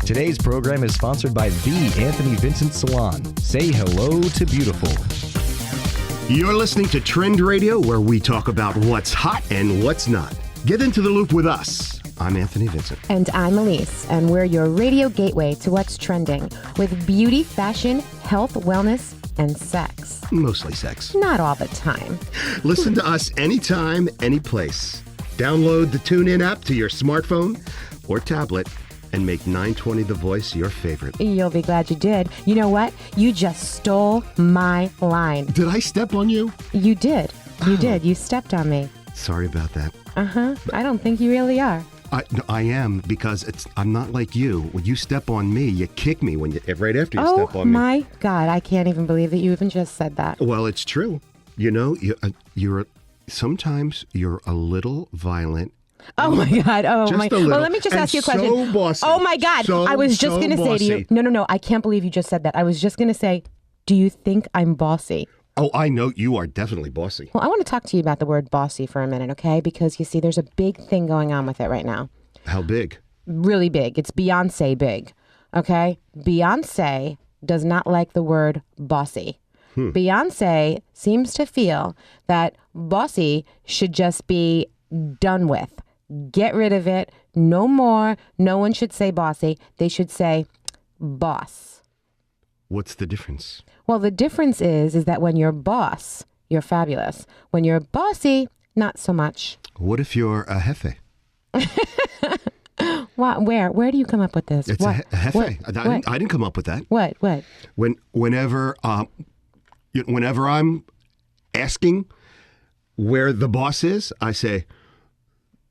Today's program is sponsored by The Anthony Vincent Salon. Say hello to beautiful. You're listening to Trend Radio, where we talk about what's hot and what's not. Get into the loop with us. I'm Anthony Vincent. And I'm Elise, and we're your radio gateway to what's trending with beauty, fashion, health, wellness, and sex. Mostly sex. Not all the time. Listen to us anytime, any place. Download the TuneIn app to your smartphone or tablet and make 920 The Voice your favorite. You'll be glad you did. You know what? You just stole my line. Did I step on you? You did. You did. You stepped on me. Sorry about that. Uh-huh. I don't think you really are. I am, because I'm not like you. When you step on me, you kick me right after you step on me. Oh my God, I can't even believe that you even just said that. Well, it's true. You know, sometimes you're a little violent. Oh my God. Oh Just my. a little. Well, let me just ask you a question. So bossy. Oh my God. I was just going to say to you. No. I can't believe you just said that. I was just going to say, do you think I'm bossy? Oh, I know you are definitely bossy. Well, I want to talk to you about the word bossy for a minute, okay? Because you see, there's a big thing going on with it right now. How big? Really big. It's Beyonce big, okay? Beyonce does not like the word bossy. Beyonce seems to feel that bossy should just be done with. Get rid of it. No more. No one should say bossy. They should say boss. What's the difference? Well, the difference is that when you're boss, you're fabulous. When you're bossy, not so much. What if you're a jefe? What? Where do you come up with this? It's what? a jefe. What? I didn't come up with that. What? Whenever I'm asking where the boss is, I say,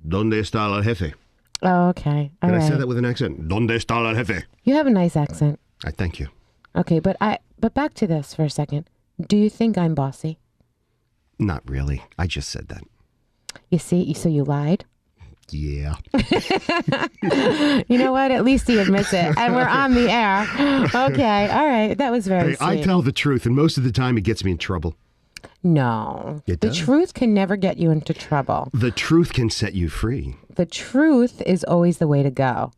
¿Dónde está el jefe? Oh, okay. All And right. I say that with an accent. ¿Dónde está el jefe? You have a nice accent. I thank you. Okay, but back to this for a second. Do you think I'm bossy? Not really. I just said that. You see, so you lied? Yeah. You know what? At least he admits it. And we're on the air. Okay, all right. That was very Hey, sweet. I tell the truth, and most of the time it gets me in trouble. No. It The does. truth can never get you into trouble. The truth can set you free. The truth is always the way to go.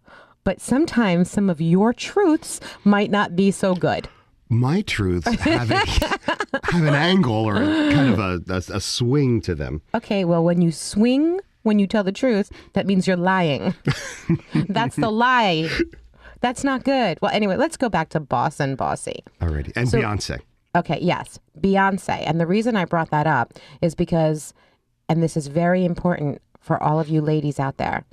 But sometimes some of your truths might not be so good. My truths have an angle or kind of a swing to them. Okay, well, when you swing, when you tell the truth, that means you're lying. That's the lie. That's not good. Well, anyway, let's go back to boss and bossy. Alrighty. And So- Beyonce. Okay, yes, Beyonce. And the reason I brought that up is because, and this is very important for all of you ladies out there.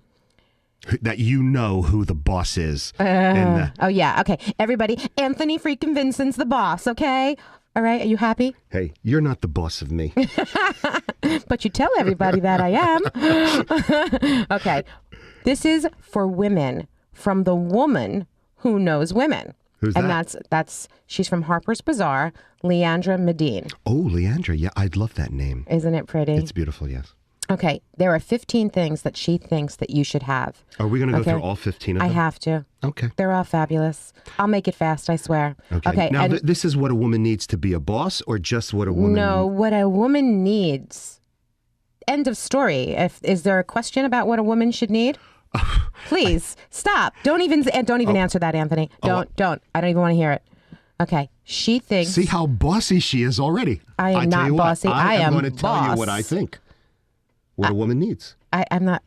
That you know who the boss is. And Oh, yeah, okay. Everybody, Anthony freaking Vincent's the boss, okay? All right, are you happy? hey, you're not the boss of me. But you tell everybody that I am. Okay, this is for women from the woman who knows women. Who's and that? that's she's from Harper's Bazaar, Leandra Medine. Oh, Leandra. Yeah, I'd love that name. Isn't it pretty? It's beautiful, yes. Okay, there are 15 things that she thinks that you should have. Are we going to go Okay. through all 15 of them? I have to. Okay. They're all fabulous. I'll make it fast, I swear. Okay. Now, and this is what a woman needs to be a boss, or just what a woman... no, what a woman needs. End of story. Is there a question about what a woman should need? Please stop. Don't even answer that, Anthony. Don't. I don't even want to hear it. Okay. She thinks See how bossy she is already. I am tell not you what, bossy. I am going to tell you what boss. I think. What a woman needs. I'm not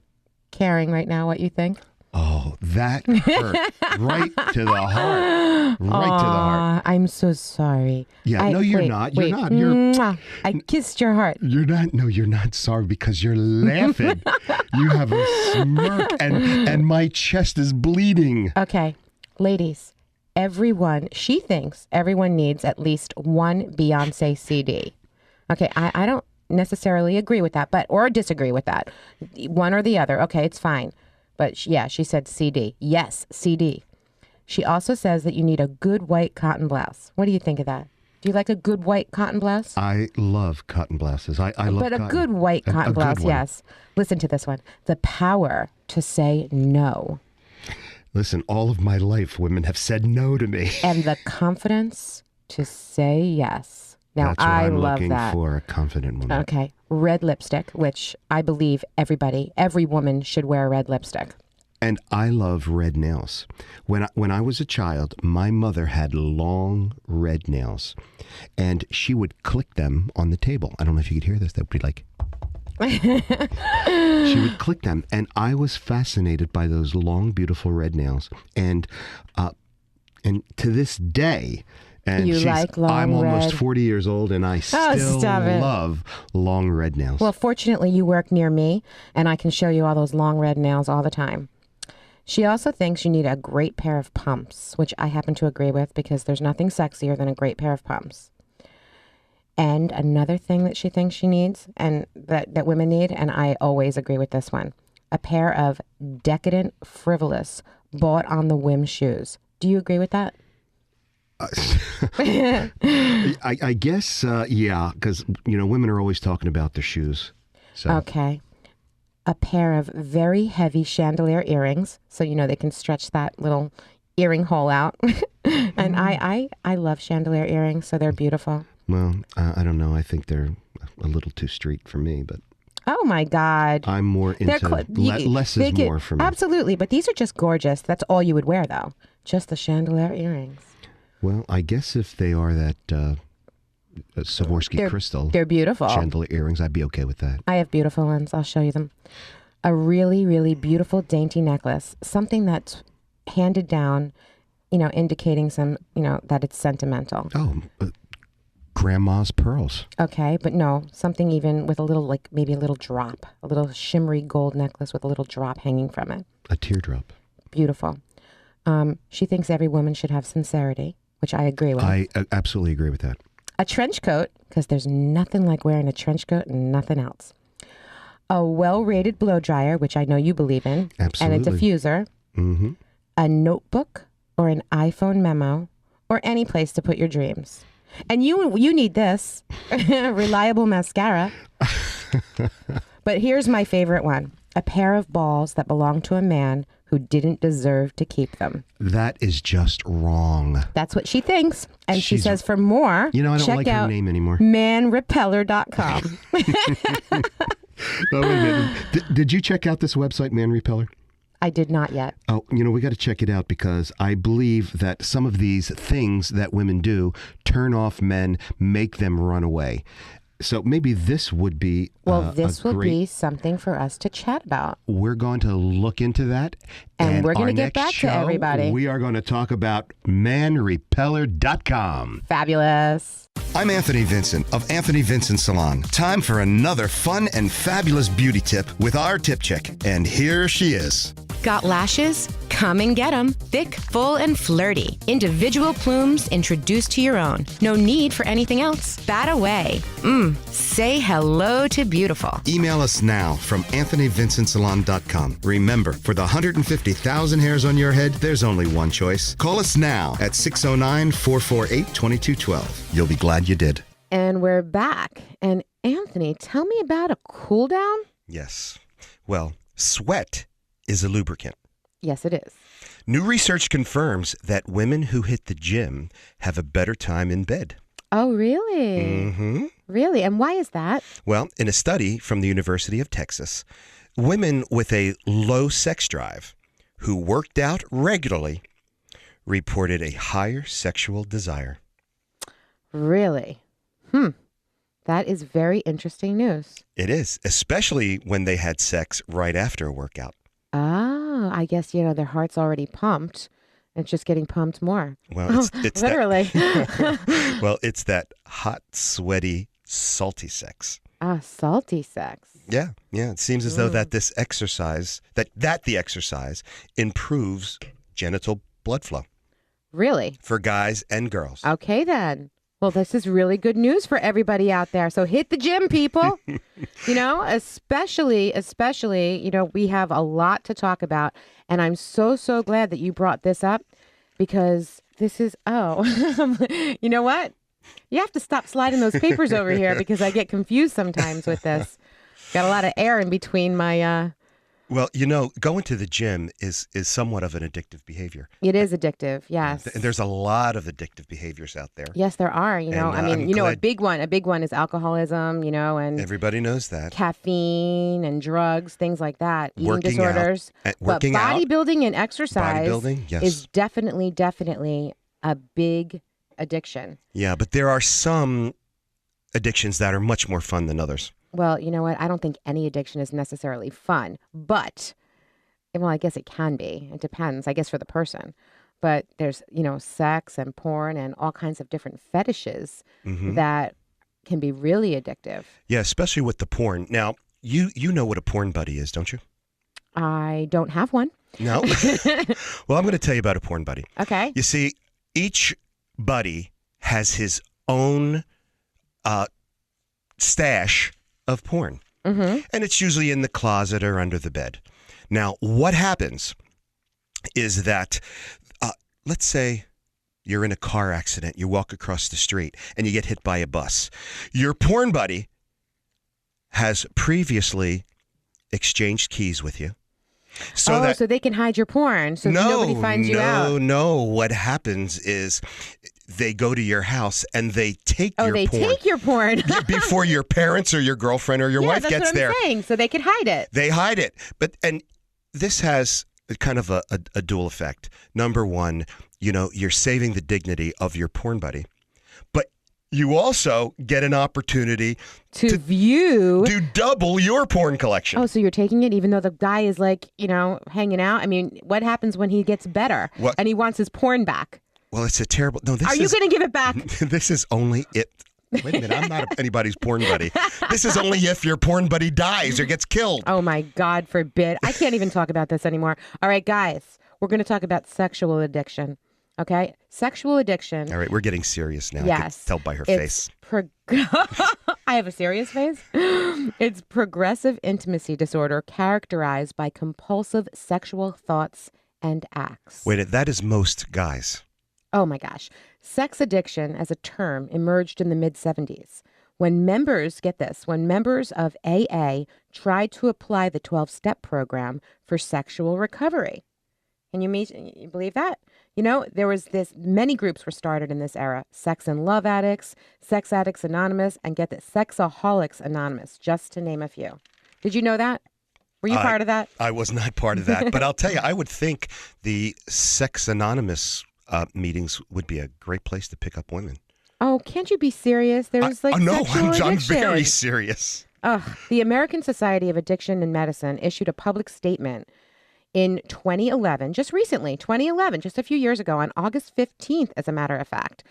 caring right now what you think. Oh, that hurt. Right to the heart. Right to the heart. I'm so sorry. Yeah, no, you're not. You're not. You're- Mwah. I kissed your heart. You're not. No, you're not sorry because you're laughing. You have a smirk, and my chest is bleeding. Okay, ladies, she thinks everyone needs at least one Beyonce CD. Okay, I don't necessarily agree with that, or disagree with that. One or the other. Okay, it's fine. But she said CD. Yes, CD. She also says that you need a good white cotton blouse. What do you think of that? Do you like a good white cotton blouse? I love cotton blouses. I love But a cotton. good white A cotton good blouse, one. yes. Listen to this one. The power to say no. Listen, all of my life, women have said no to me. And the confidence to say yes. Now, That's what I I'm love looking that. for, a confident woman. Okay. Red lipstick, which I believe every woman should wear red lipstick. And I love red nails. When I was a child, my mother had long red nails, and she would click them on the table. I don't know if you could hear this. That would be like. She would click them, and I was fascinated by those long, beautiful red nails. And to this day, and You like long I'm almost red? 40 years old, and I still stop it. love long red nails. Well, fortunately, you work near me, and I can show you all those long red nails all the time. She also thinks you need a great pair of pumps, which I happen to agree with because there's nothing sexier than a great pair of pumps. And another thing that she thinks she needs, and that women need, and I always agree with this one, a pair of decadent, frivolous, bought on the whim shoes. Do you agree with that? I guess, yeah, because, women are always talking about their shoes. So. Okay. A pair of very heavy chandelier earrings, so they can stretch that little earring hole out. And I love chandelier earrings, so they're beautiful. Well, I don't know. I think they're a little too street for me, but Oh my God. I'm more into less is more for me. Absolutely, but these are just gorgeous. That's all you would wear, though. Just the chandelier earrings. Well, I guess if they are that Swarovski crystal, They're beautiful. chandelier earrings, I'd be okay with that. I have beautiful ones. I'll show you them. A really, really beautiful, dainty necklace. Something that's handed down, indicating some, that it's sentimental. Oh, grandma's pearls. Okay, but no, something even with a little, maybe a little drop, a little shimmery gold necklace with a little drop hanging from it. A teardrop. Beautiful. She thinks every woman should have sincerity, which I agree with. I absolutely agree with that. A trench coat, because there's nothing like wearing a trench coat and nothing else. A well-rated blow dryer, which I know you believe in. Absolutely. And a diffuser. Mm-hmm. A notebook or an iPhone memo or any place to put your dreams. And you need this, reliable mascara. But here's my favorite one. A pair of balls that belong to a man who didn't deserve to keep them. That is just wrong. That's what she thinks. And she She's- says for more, I don't check like her out name anymore. manrepeller.com. Oh, wait a minute. Did you check out this website, Man Repeller? I did not yet. Oh, we got to check it out because I believe that some of these things that women do turn off men, make them run away. So maybe this would be Well, this will great... be something for us to chat about. We're going to look into that. And we're going our to get next back show, to everybody. We are going to talk about manrepeller.com. Fabulous. I'm Anthony Vincent of Anthony Vincent Salon. Time for another fun and fabulous beauty tip with our tip chick. And here she is. Got lashes? Come and get them. Thick, full, and flirty. Individual plumes introduced to your own. No need for anything else. Bat away. Say hello to beautiful. Email us now from AnthonyVincentSalon.com. Remember, for the 150,000 hairs on your head, there's only one choice. Call us now at 609-448-2212. You'll be glad you did. And we're back. And Anthony, tell me about a cool down? Yes. Well, sweat is a lubricant. Yes, it is. New research confirms that women who hit the gym have a better time in bed. Oh, really? Mm-hmm. Really? And why is that? Well, in a study from the University of Texas, women with a low sex drive who worked out regularly reported a higher sexual desire. Really? That is very interesting news. It is, especially when they had sex right after a workout. Oh, I guess, their heart's already pumped. It's just getting pumped more. Well, it's Literally. That, well, it's that hot, sweaty, salty sex. Salty sex. Yeah. It seems as though that this exercise, that the exercise improves genital blood flow Really? for guys and girls. Okay, then. Well, this is really good news for everybody out there. So hit the gym, people. Especially, we have a lot to talk about. And I'm so glad that you brought this up because this is, you know what? You have to stop sliding those papers over here because I get confused sometimes with this. Got a lot of air in between my Well, going to the gym is somewhat of an addictive behavior. It is addictive, yes. And there's a lot of addictive behaviors out there. Yes, there are. And, a glad- big one is alcoholism, and Everybody knows that. caffeine and drugs, things like that, eating Working out. disorders. Working but out. bodybuilding and exercise Bodybuilding, yes. is definitely a big addiction. Yeah, but there are some addictions that are much more fun than others. Well, you know what? I don't think any addiction is necessarily fun, but, well, I guess it can be. It depends, I guess, for the person. But there's, sex and porn and all kinds of different fetishes that can be really addictive. Yeah, especially with the porn. Now, you know what a porn buddy is, don't you? I don't have one. No? Well, I'm going to tell you about a porn buddy. Okay. You see, each buddy has his own stash of porn. And it's usually in the closet or under the bed. Now, what happens is that, let's say you're in a car accident, you walk across the street, and you get hit by a bus. Your porn buddy has previously exchanged keys with you. So they can hide your porn so nobody finds you out. No. What happens is they go to your house and they take your porn. Take your porn. Before your parents or your girlford or your wife that's gets what I'm there. saying. So they could hide it. They hide it. And this has kind of a dual effect. Number one, you're saving the dignity of your porn buddy. But you also get an opportunity to view. Do double your porn collection. Oh, so you're taking it even though the guy is hanging out? I mean, what happens when he gets better and he wants his porn back? Well, it's a terrible... No, Are you going to give it back? This is only it... Wait a minute, I'm not anybody's porn buddy. This is only if your porn buddy dies or gets killed. Oh my God forbid. I can't even talk about this anymore. All right, guys, we're going to talk about sexual addiction. Okay? Sexual addiction. All right, we're getting serious now. Yes. I can tell by her face. I have a serious face. It's progressive intimacy disorder characterized by compulsive sexual thoughts and acts. Wait, that is most guys. Oh my gosh. Sex addiction as a term emerged in the mid-70s when members of AA tried to apply the 12-step program for sexual recovery. Can you believe that? There was many groups were started in this era. Sex and Love Addicts, Sex Addicts Anonymous, and get this, Sexaholics Anonymous, just to name a few. Did you know that? Were you part of that? I was not part of that. But I'll tell you, I would think the Sex Anonymous meetings would be a great place to pick up women. Oh, can't you be serious? There's no, sexual addiction. I'm very serious. The American Society of Addiction and Medicine issued a public statement in 2011, just recently, just a few years ago, on August 15th, as a matter of fact,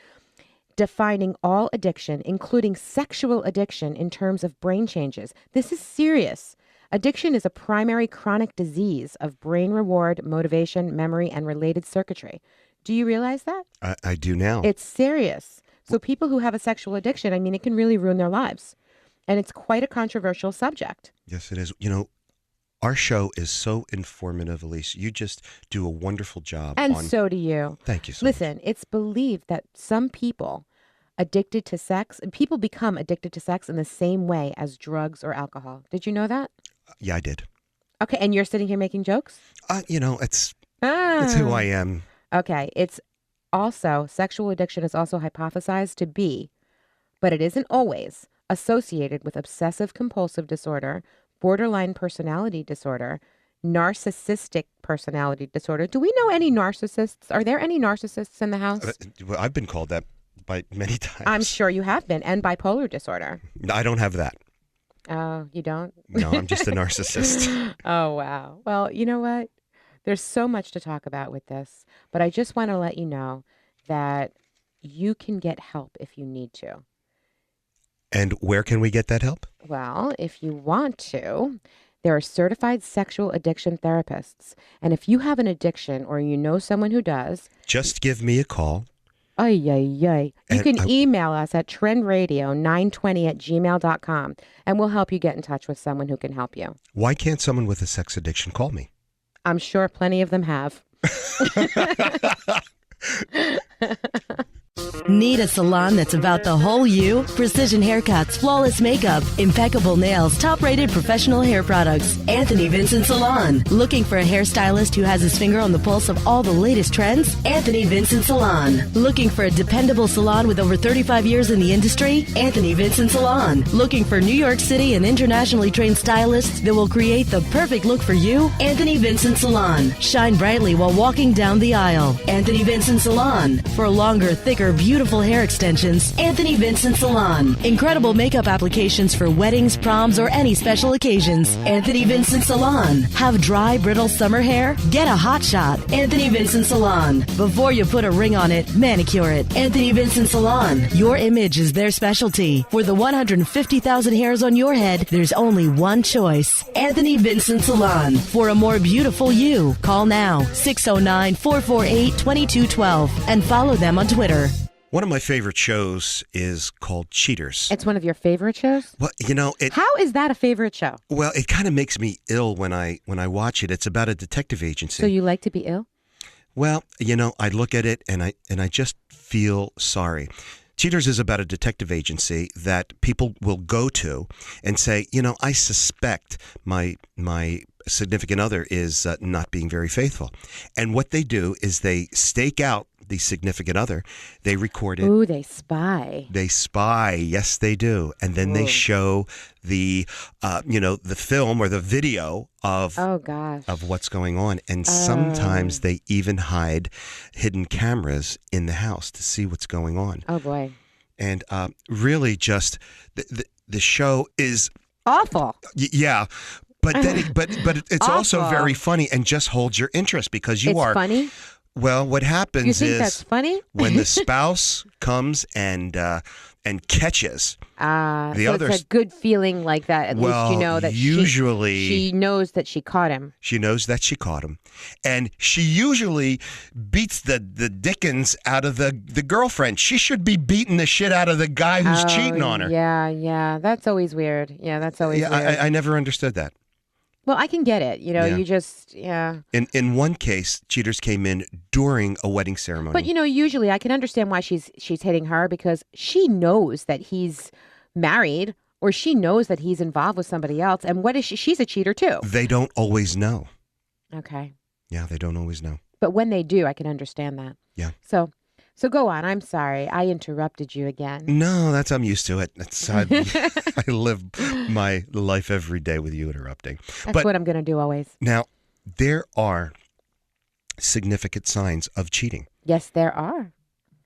defining all addiction, including sexual addiction, in terms of brain changes. This is serious. Addiction is a primary chronic disease of brain reward, motivation, memory, and related circuitry. Do you realize that? I do now. It's serious. So people who have a sexual addiction, it can really ruin their lives. And it's quite a controversial subject. Yes, it is. Our show is so informative, Elise. You just do a wonderful job. And so do you. Thank you so much. Listen, it's believed that some people people become addicted to sex in the same way as drugs or alcohol. Did you know that? Yeah, I did. Okay, and you're sitting here making jokes? It's who I am. Okay, sexual addiction is also hypothesized to be, but it isn't always, associated with obsessive compulsive disorder, borderline personality disorder, narcissistic personality disorder. Do we know any narcissists? Are there any narcissists in the house? Well, I've been called that by many times. I'm sure you have been. And bipolar disorder. I don't have that. Oh, you don't? No, I'm just a narcissist. Oh, wow. Well, you know what? There's so much to talk about with this, but I just want to let you know that you can get help if you need to. And where can we get that help? Well, if you want to, there are certified sexual addiction therapists. And if you have an addiction or you know someone who does, just give me a call. You can email us at trendradio920@gmail.com and we'll help you get in touch with someone who can help you. Why can't someone with a sex addiction call me? I'm sure plenty of them have. Need a salon that's about the whole you? Precision haircuts, flawless makeup, impeccable nails, top-rated professional hair products. Anthony Vincent Salon. Looking for a hairstylist who has his finger on the pulse of all the latest trends? Anthony Vincent Salon. Looking for a dependable salon with over 35 years in the industry? Anthony Vincent Salon. Looking for New York City and internationally trained stylists that will create the perfect look for you? Anthony Vincent Salon. Shine brightly while walking down the aisle. Anthony Vincent Salon. For longer, thicker, beautiful hair extensions, Anthony Vincent Salon. Incredible makeup applications for weddings, proms, or any special occasions. Anthony Vincent Salon. Have dry, brittle summer hair? Get a hot shot. Anthony Vincent Salon. Before you put a ring on it, manicure it. Anthony Vincent Salon. Your image is their specialty. For the 150,000 hairs on your head, there's only one choice. Anthony Vincent Salon. For a more beautiful you, call now 609-448-2212 and follow them on Twitter. One of my favorite shows is called Cheaters. It's one of your favorite shows? Well, How is that a favorite show? Well, it kind of makes me ill when I watch it. It's about a detective agency. So you like to be ill? Well, I look at it and I just feel sorry. Cheaters is about a detective agency that people will go to and say, I suspect my significant other is not being very faithful. And what they do is they stake out the significant other. They record it. Ooh, they spy. They spy. Yes, they do. And then they show the, the film or the video of what's going on. And sometimes they even hide hidden cameras in the house to see what's going on. Oh, boy. And really just the show is awful. Yeah. But then it's also very funny and just holds your interest because it's funny. Well, what happens you think is that's funny? when the spouse comes and catches the other. It's a good feeling like that. At least you know that usually she knows that she caught him. She knows that she caught him, and she usually beats the dickens out of the girlfriend. She should be beating the shit out of the guy who's cheating on her. Yeah, that's always weird. Yeah, that's always weird. I never understood that. Well, I can get it. You just, In one case, cheaters came in during a wedding ceremony. But, usually I can understand why she's hitting her because she knows that he's married or she knows that he's involved with somebody else. And what is she? She's a cheater, too. They don't always know. Okay. Yeah, they don't always know. But when they do, I can understand that. Yeah. So go on. I'm sorry. I interrupted you again. No, I'm used to it. I live my life every day with you interrupting. That's what I'm going to do always. Now, there are significant signs of cheating. Yes, there are.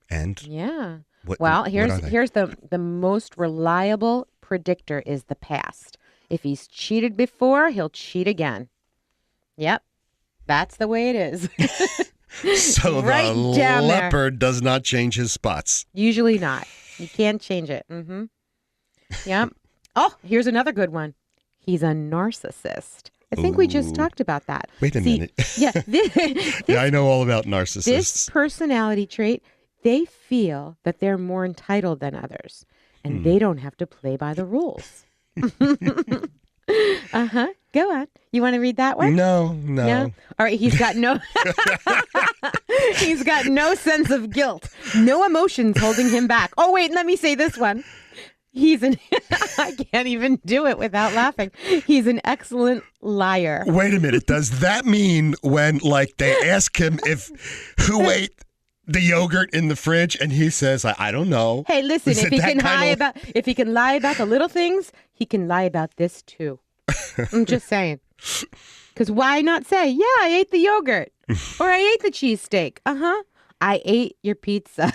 And? Yeah. Here's the most reliable predictor is the past. If he's cheated before, he'll cheat again. Yep. That's the way it is. So right the down leopard does not change his spots. Usually not. You can't change it. Mm-hmm. Yep. Oh, here's another good one. He's a narcissist. I think we just talked about that. Wait a minute. Yeah. Yeah, I know all about narcissists. This personality trait, they feel that they're more entitled than others, and they don't have to play by the rules. Uh-huh. Go on. You want to read that one? No. All right. He's got no sense of guilt. No emotions holding him back. Oh, wait. Let me say this one. I can't even do it without laughing. He's an excellent liar. Wait a minute. Does that mean when they ask him who ate the yogurt in the fridge and he says, I don't know. Hey, listen, if he can lie about the little things, he can lie about this too. I'm just saying. Because why not say, yeah, I ate the yogurt or I ate the cheesesteak. Uh-huh. I ate your pizza.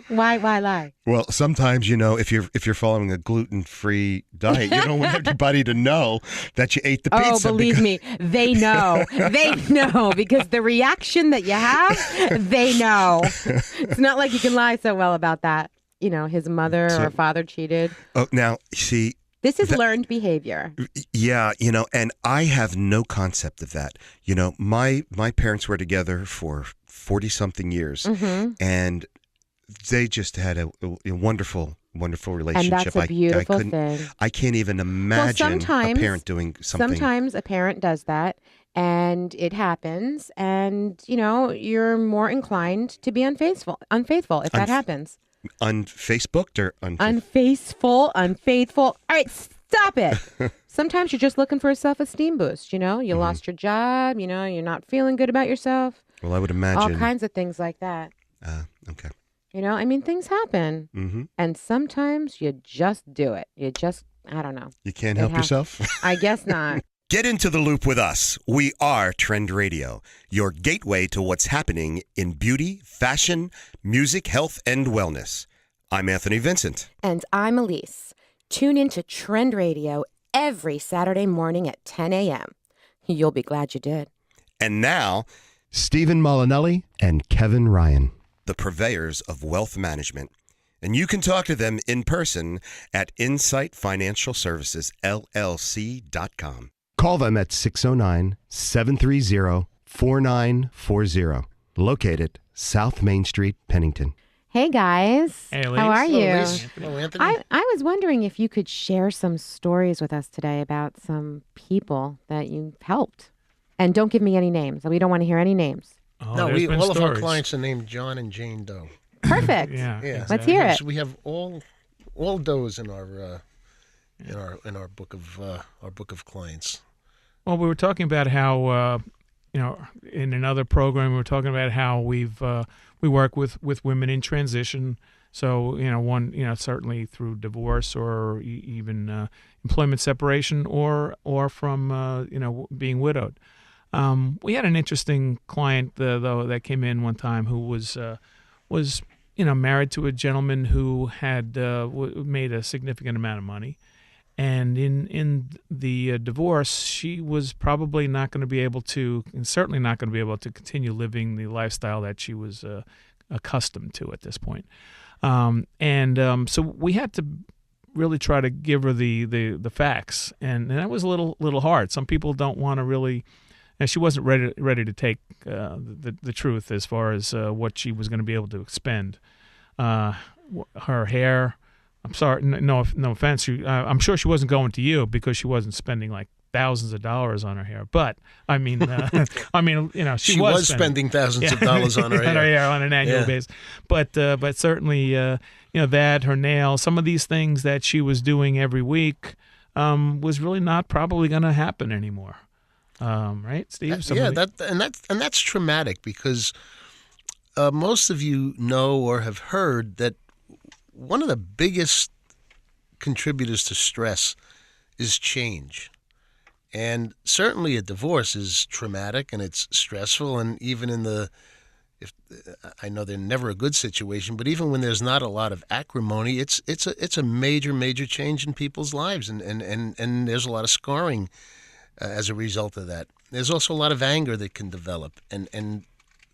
Why lie? Well, sometimes, if you're following a gluten-free diet, you don't want everybody to know that you ate the pizza. Oh, believe me, they know. They know because the reaction that you have, they know. It's not like you can lie so well about that. His mother or father cheated. Oh, now, see. This is learned behavior. Yeah, and I have no concept of that. My parents were together for 40-something years, and they just had a wonderful, wonderful relationship. And that's a beautiful thing. I can't even imagine a parent doing something. Sometimes a parent does that, and it happens, and you're more inclined to be unfaithful if that happens. Unfacebooked or Unfaithful. All right, stop it. Sometimes you're just looking for a self-esteem boost. You lost your job. You're not feeling good about yourself. Well, I would imagine all kinds of things like that. Okay. Things happen, and sometimes you just do it. I don't know. You can't help yourself? I guess not. Get into the loop with us. We are Trend Radio, your gateway to what's happening in beauty, fashion, music, health, and wellness. I'm Anthony Vincent. And I'm Elise. Tune into Trend Radio every Saturday morning at 10 a.m. You'll be glad you did. And now, Stephen Molinelli and Kevin Ryan, the purveyors of wealth management. And you can talk to them in person at Insight Financial Services, LLC.com. Call them at 609-730-4940. Located South Main Street, Pennington. Hey, guys. Hey, Elise. How are you? Hello, Anthony. I was wondering if you could share some stories with us today about some people that you've helped. And don't give me any names. We don't want to hear any names. Oh, No, there's been all of our stories. clients are named John and Jane Doe. Perfect. Yeah. Let's hear it. So we have all Does in our book of clients. Well, we were talking about how in another program we were talking about how we work with women in transition. So certainly through divorce or even employment separation or from being widowed. We had an interesting client though that came in one time who was married to a gentleman who had made a significant amount of money, and in the divorce, she was probably not going to be able to, and certainly not going to be able to continue living the lifestyle that she was accustomed to at this point. So we had to really try to give her the facts, and that was a little hard. Some people don't want to really. And she wasn't ready to take the truth as far as what she was going to be able to expend. Her hair, I'm sorry, no offense. I'm sure she wasn't going to you because she wasn't spending like thousands of dollars on her hair. But I mean, she was spending thousands of dollars on her hair. On an annual basis. But certainly, that, her nails, some of these things that she was doing every week was really not probably going to happen anymore. Right, Steve? That's traumatic because most of you know or have heard that one of the biggest contributors to stress is change. And certainly a divorce is traumatic and it's stressful, and even I know they're never a good situation, but even when there's not a lot of acrimony, it's a major change in people's lives, and there's a lot of scarring as a result of that. There's also a lot of anger that can develop. And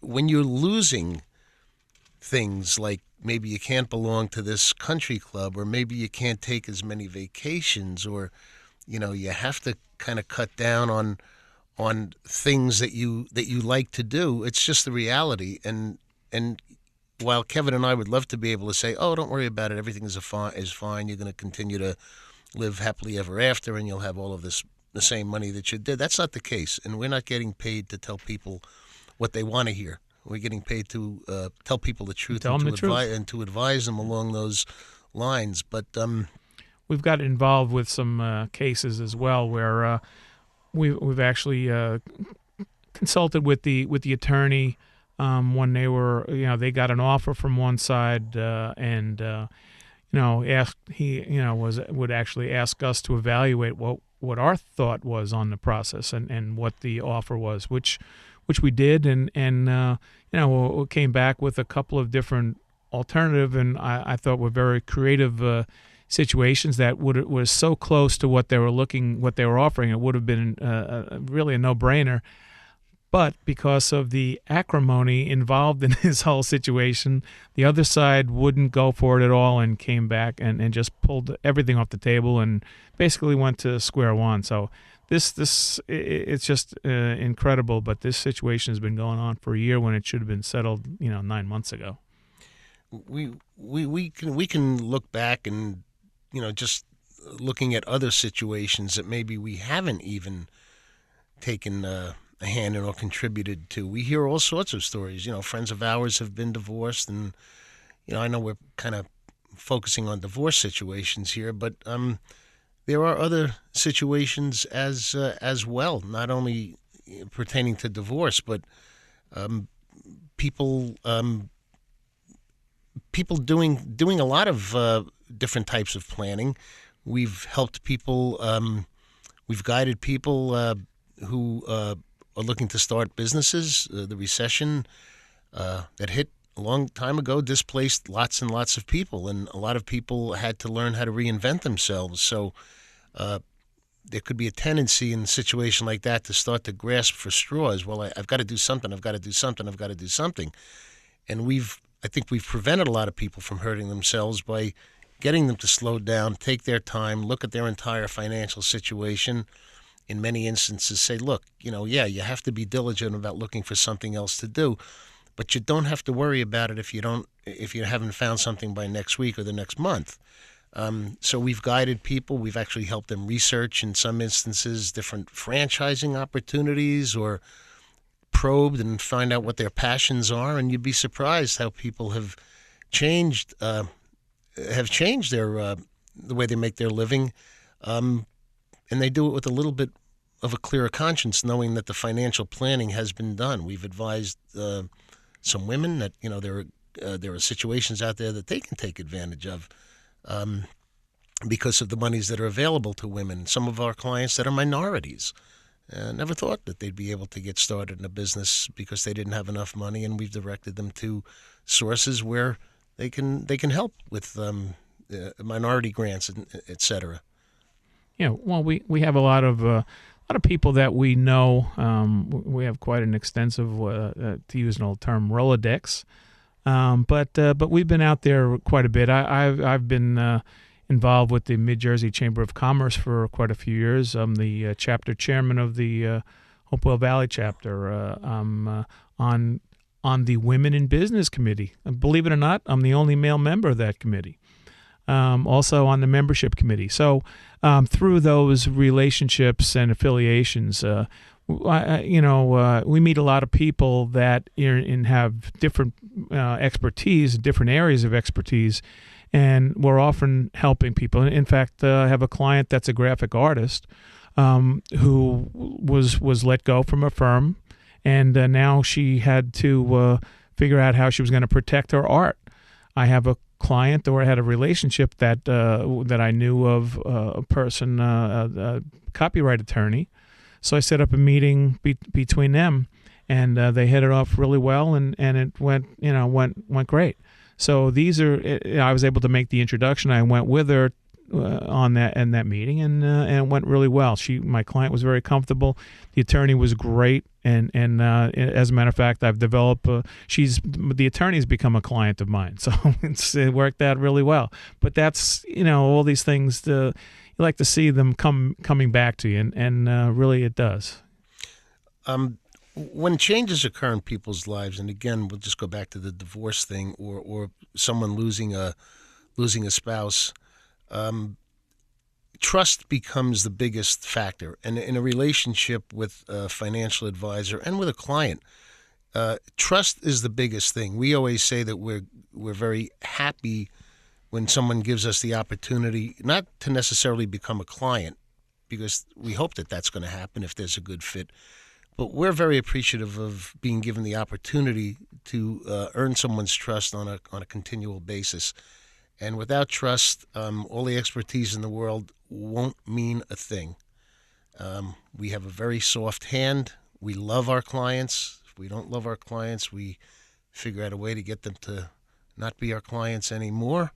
when you're losing things like maybe you can't belong to this country club, or maybe you can't take as many vacations, or you have to kind of cut down on things that you like to do, it's just the reality. And while Kevin and I would love to be able to say, oh, don't worry about it, everything is fine, you're going to continue to live happily ever after, and you'll have all of the same money that you did. That's not the case, and we're not getting paid to tell people what they want to hear. We're getting paid to tell people the truth, and to advise them along those lines. But we've got involved with some cases as well where we've actually consulted with the attorney when they got an offer from one side and would actually ask us to evaluate what our thought was on the process and what the offer was, which we did, and we came back with a couple of different alternative, and I thought were very creative situations that was so close to what they were offering. It would have been really a no-brainer. But because of the acrimony involved in this whole situation, the other side wouldn't go for it at all and came back and just pulled everything off the table and basically went to square one. So it's just incredible. But this situation has been going on for a year when it should have been settled, 9 months ago. We can look back and just looking at other situations that maybe we haven't even taken a hand in or contributed to. We hear all sorts of stories. Friends of ours have been divorced, and I know we're kind of focusing on divorce situations here, but there are other situations as well, not only pertaining to divorce, but people doing a lot of different types of planning. We've helped people. We've guided people who are looking to start businesses. The recession that hit a long time ago displaced lots and lots of people, and a lot of people had to learn how to reinvent themselves. So there could be a tendency in a situation like that to start to grasp for straws. Well, I've got to do something. I've got to do something. I've got to do something. And I think we've prevented a lot of people from hurting themselves by getting them to slow down, take their time, look at their entire financial situation. In many instances, say, look, you have to be diligent about looking for something else to do, but you don't have to worry about it if you haven't found something by next week or the next month. So we've guided people. We've actually helped them research, in some instances, different franchising opportunities, or probed and find out what their passions are. And you'd be surprised how people have changed their the way they make their living. And they do it with a little bit of a clearer conscience, knowing that the financial planning has been done. We've advised some women that there are situations out there that they can take advantage of because of the monies that are available to women. Some of our clients that are minorities never thought that they'd be able to get started in a business because they didn't have enough money, and we've directed them to sources where they can help with minority grants, et cetera. Well, we have a lot of people that we know. We have quite an extensive, to use an old term, Rolodex. But we've been out there quite a bit. I've been involved with the Mid-Jersey Chamber of Commerce for quite a few years. I'm the chapter chairman of the Hopewell Valley chapter. I'm on the Women in Business Committee. Believe it or not, I'm the only male member of that committee. Also on the membership committee. So through those relationships and affiliations, we meet a lot of people that have different expertise, different areas of expertise, and we're often helping people. In fact, I have a client that's a graphic artist who was let go from a firm, and now she had to figure out how she was going to protect her art. I have a client, or I had a relationship that I knew of, a person, a copyright attorney. So I set up a meeting between them, and they hit it off really well, and it went great. So I was able to make the introduction. I went with her on that meeting, and it went really well. My client was very comfortable. The attorney was great, and as a matter of fact, I've developed. The attorney's become a client of mine, so it worked out really well. But that's all these things. You like to see them coming back to you, and really it does. When changes occur in people's lives, and again, we'll just go back to the divorce thing, or someone losing a spouse. Trust becomes the biggest factor, and in a relationship with a financial advisor and with a client, trust is the biggest thing. We always say that we're very happy when someone gives us the opportunity, not to necessarily become a client, because we hope that that's going to happen if there's a good fit, but we're very appreciative of being given the opportunity to earn someone's trust on a continual basis. And without trust, all the expertise in the world won't mean a thing. We have a very soft hand. We love our clients. If we don't love our clients, we figure out a way to get them to not be our clients anymore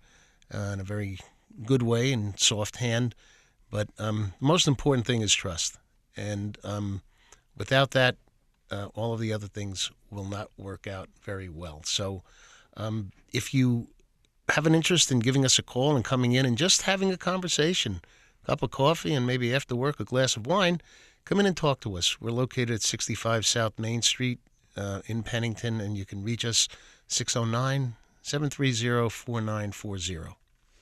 in a very good way and soft hand. But the most important thing is trust. And without that, all of the other things will not work out very well. So if you have an interest in giving us a call and coming in and just having a conversation, a cup of coffee, and maybe after work a glass of wine, come in and talk to us. We're located at 65 South Main Street in Pennington, and you can reach us 609-730-4940.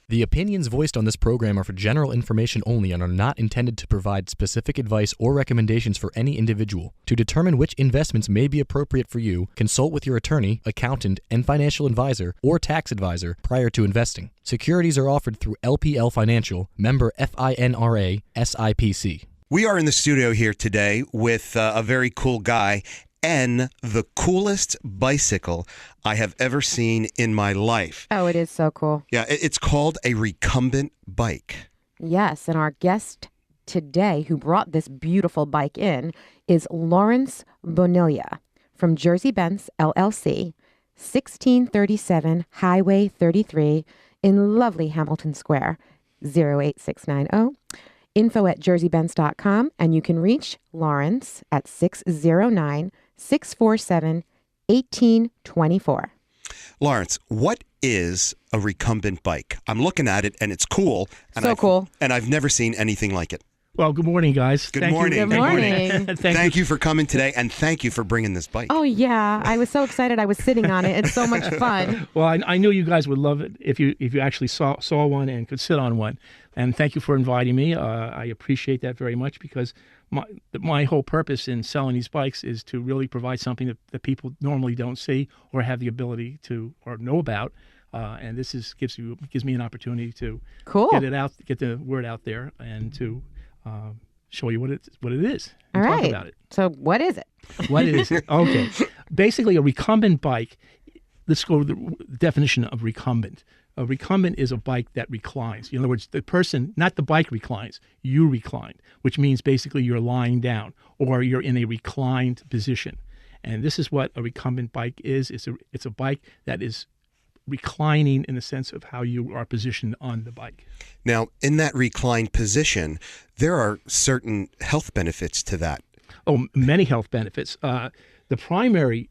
The opinions voiced on this program are for general information only and are not intended to provide specific advice or recommendations for any individual. To determine which investments may be appropriate for you, consult with your attorney, accountant, and financial advisor or tax advisor prior to investing. Securities are offered through LPL Financial, member FINRA, SIPC. We are in the studio here today with a very cool guy and the coolest bicycle I have ever seen in my life. Oh, it is so cool. Yeah, it's called a recumbent bike. Yes, and our guest today who brought this beautiful bike in is Lawrence Bonilla from Jersey Benz LLC, 1637 Highway 33 in lovely Hamilton Square, 08690. info@jerseybenz.com, and you can reach Lawrence at 609-647-1824. Lawrence, what is a recumbent bike? I'm looking at it and it's cool. And So cool. And I've never seen anything like it. Well, good morning, guys. Good morning. Good morning. Thank you for coming today, and thank you for bringing this bike. Oh, yeah. I was so excited. I was sitting on it. It's so much fun. Well, I knew you guys would love it if you actually saw one and could sit on one. And thank you for inviting me. I appreciate that very much because my whole purpose in selling these bikes is to really provide something that people normally don't see or have the ability to or know about. And this gives me an opportunity to get it out, get the word out there, and to show you what it is. And All talk right. about it. So what is it? What is it? Okay. Basically, a recumbent bike, let's go to the definition of recumbent. A recumbent is a bike that reclines. In other words, the person, not the bike reclines, you recline, which means basically you're lying down or you're in a reclined position. And this is what a recumbent bike is. It's a bike that is reclining in the sense of how you are positioned on the bike. Now, in that reclined position, there are certain health benefits to that. Oh, many health benefits. The primary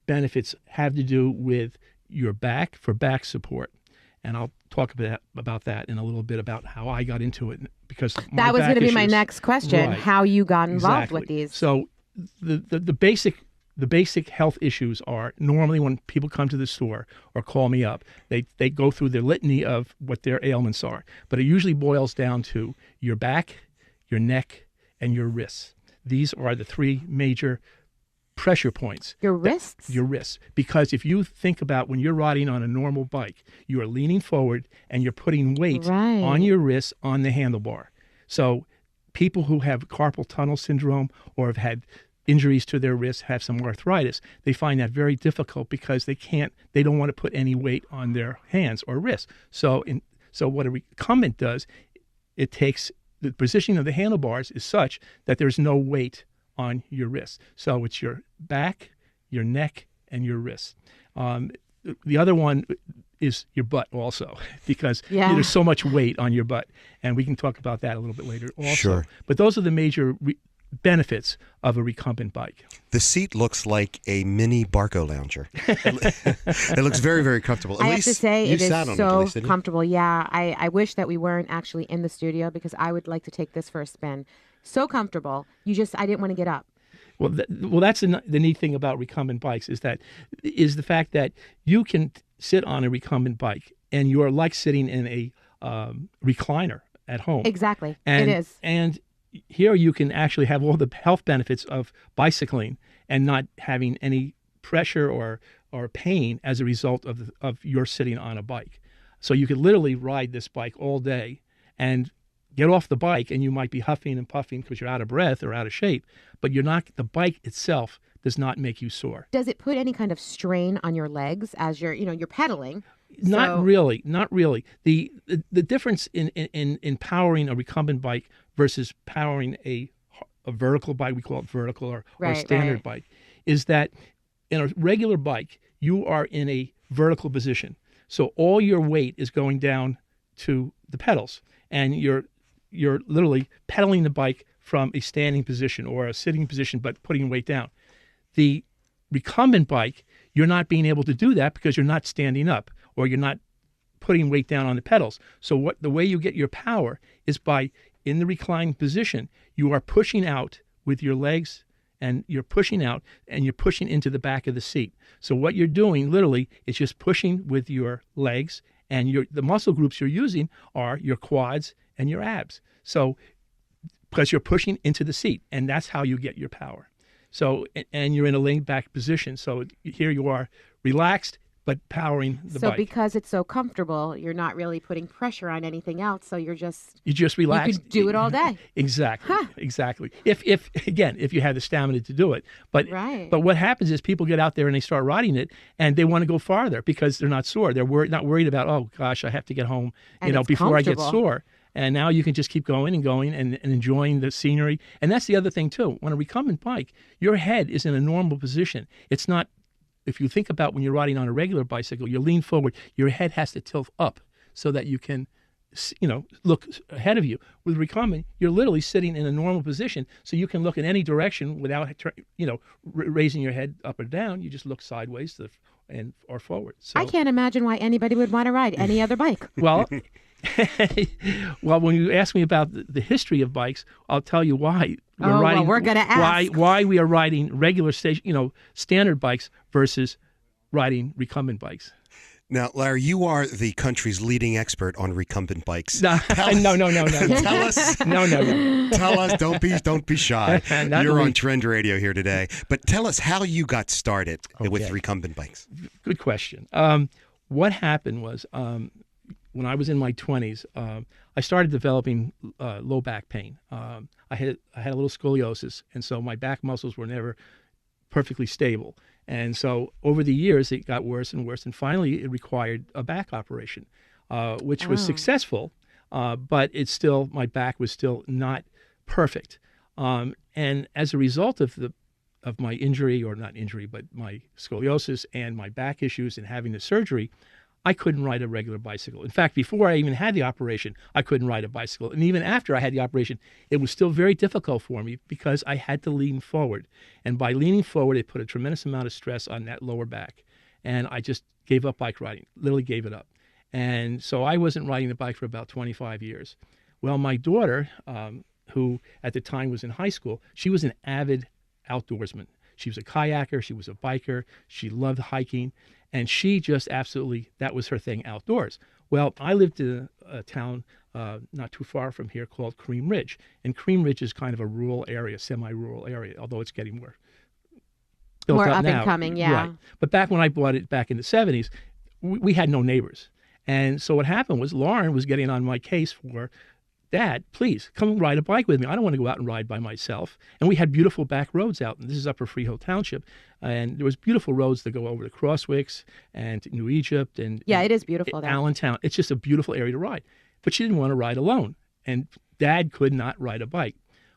benefits have to do with your back, for back support. And I'll talk about that in a little bit about how I got into it, because That was going to be my next question, Right. how you got involved Exactly. with these. So the basic health issues are normally when people come to the store or call me up, they go through their litany of what their ailments are. But it usually boils down to your back, your neck, and your wrists. These are the three major pressure points. Your wrists? Your wrists. Because if you think about when you're riding on a normal bike, you are leaning forward and you're putting weight Right. on your wrists on the handlebar. So people who have carpal tunnel syndrome or have had injuries to their wrists, have some arthritis, they find that very difficult because they don't want to put any weight on their hands or wrists. So what a recumbent does, it takes the positioning of the handlebars is such that there's no weight on your wrists. So it's your back, your neck, and your wrists. The other one is your butt also, because there's so much weight on your butt. And we can talk about that a little bit later also. Sure. But those are the major benefits of a recumbent bike. The seat looks like a mini Barco lounger. It looks very, very comfortable. I have to say, it is so didn't you? comfortable. Yeah, I wish that we weren't actually in the studio because I would like to take this for a spin. So comfortable. I didn't want to get up. Well, that's the neat thing about recumbent bikes is the fact that you can sit on a recumbent bike and you are like sitting in a recliner at home. Exactly. And, it is. And here you can actually have all the health benefits of bicycling and not having any pressure or pain as a result of your sitting on a bike. So you could literally ride this bike all day and get off the bike, and you might be huffing and puffing because you're out of breath or out of shape, but you're not. The bike itself does not make you sore. Does it put any kind of strain on your legs as you're pedaling? Not really. The difference in powering a recumbent bike versus powering a vertical bike, we call it vertical or standard bike, is that in a regular bike, you are in a vertical position. So all your weight is going down to the pedals, and you're literally pedaling the bike from a standing position or a sitting position, but putting weight down. The recumbent bike, you're not being able to do that because you're not standing up or you're not putting weight down on the pedals. So the way you get your power is by, in the reclined position, you are pushing out with your legs and you're pushing out and you're pushing into the back of the seat. So what you're doing literally is just pushing with your legs And the muscle groups you're using are your quads and your abs. So, because you're pushing into the seat, and that's how you get your power. So, and you're in a leaned back position. So here you are, relaxed, but powering the bike. So because it's so comfortable, you're not really putting pressure on anything else. So you're just relaxed. You could do it all day. Exactly. Exactly. If you had the stamina to do it. But what happens is people get out there and they start riding it and they want to go farther because they're not sore. They're not worried about, oh gosh, I have to get home, before I get sore. And now you can just keep going and going and enjoying the scenery. And that's the other thing too. On a recumbent bike, your head is in a normal position. It's not. If you think about when you're riding on a regular bicycle, you lean forward, your head has to tilt up so that you can, look ahead of you. With recumbent, you're literally sitting in a normal position, so you can look in any direction without, raising your head up or down. You just look sideways or forward. So, I can't imagine why anybody would want to ride any other bike. Well, when you ask me about the history of bikes, I'll tell you why. We're going to ask why we are riding regular standard bikes versus riding recumbent bikes. Now, Larry, you are the country's leading expert on recumbent bikes. No. Tell us. No. Tell us. Don't be shy. Not You're really. on Trend Radio here today. But tell us how you got started with recumbent bikes. Good question. What happened was when I was in my 20s, I started developing low back pain. I had a little scoliosis, and so my back muscles were never perfectly stable. And so over the years, it got worse and worse, and finally it required a back operation, which was successful, but my back was still not perfect. And as a result of my injury, or not injury, but my scoliosis and my back issues and having the surgery, I couldn't ride a regular bicycle. In fact, before I even had the operation, I couldn't ride a bicycle. And even after I had the operation, it was still very difficult for me because I had to lean forward. And by leaning forward, it put a tremendous amount of stress on that lower back. And I just gave up bike riding, literally gave it up. And so I wasn't riding the bike for about 25 years. Well, my daughter, who at the time was in high school, she was an avid outdoorsman. She was a kayaker, she was a biker, she loved hiking. And she just absolutely, that was her thing, outdoors. Well, I lived in a town not too far from here called Cream Ridge. And Cream Ridge is kind of a rural area, semi-rural area, although it's getting more built more up and coming, yeah. Right. But back when I bought it back in the 70s, we had no neighbors. And so what happened was Lauren was getting on my case for, Dad, please come ride a bike with me. I don't want to go out and ride by myself. And we had beautiful back roads out. And this is Upper Freehold Township. And there was beautiful roads that go over to Crosswicks and to New Egypt. And it is beautiful there. Allentown. It's just a beautiful area to ride. But she didn't want to ride alone. And Dad could not ride a bike.